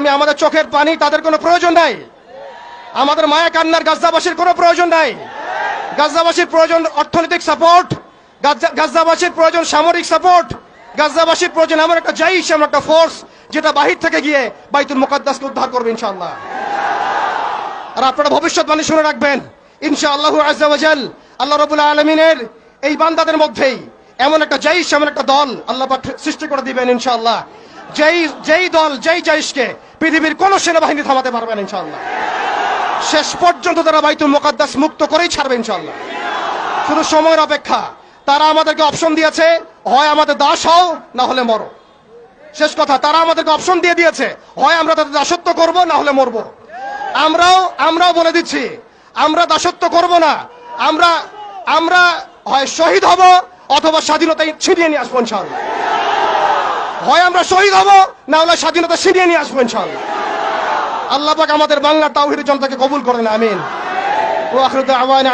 আমি, আমাদের চোখের পানি তাদের কোনো প্রয়োজন নাই, আমাদের মায়া কান্নার গাজাবাসীর কোনো প্রয়োজন নাই। গাজাবাসীর প্রয়োজন অর্থনৈতিক সাপোর্ট, গাজাবাসীর প্রয়োজন সামরিক সাপোর্ট, গাজাবাসীর প্রয়োজন এমন একটা জাইশ, এমন একটা ফোর্স যেটা বাহির থেকে গিয়ে বাইতুল মুকাদ্দাসকে উদ্ধার করবে ইনশাআল্লাহ। আর আপনারা ভবিষ্যৎবাণী শুনে রাখবেন, ইনশাআল্লাহু আযজা ওয়া জাল আল্লাহ রাব্বুল আলামিনের এই বান্দাদের মধ্যেই এমন একটা জাইশ, এমন একটা দল আল্লাহ পাক সৃষ্টি করে দিবেন ইনশাআল্লাহ, যেই দল, যেই জাইশকে পৃথিবীর কোন সেনাবাহিনী থামাতে পারবে না ইনশাআল্লাহ। শেষ পর্যন্ত তারা বাইতুল মুকাদ্দাস মুক্ত করেই ছাড়বে ইনশাআল্লাহ। শুধু সময়ের অপেক্ষা। তারা আমাদেরকে অপশন দিয়েছে, হয় আমাদের দাস হও না হলে মরো। শেষ কথা, তারা আমাদেরকে অপশন দিয়ে দিয়েছে, হয় আমরা তাদের দাসত্ব করব না হলে মরবো। আমরাও বলে দিচ্ছি, আমরা দাসত্ব করব না, আমরা হয় শহীদ হব অথবা স্বাধীনতা ছিনিয়ে নিয়ে আসবো ইনশাআল্লাহ। হয় আমরা শহীদ হব না হলে স্বাধীনতা ছিনিয়ে নিয়ে আসবো ইনশাআল্লাহ। আল্লাহ পাক আমাদের বাংলা তাওহীদের জনতাকে কবুল করেন, আমিন। ওয়া আখিরু দাওয়ানা।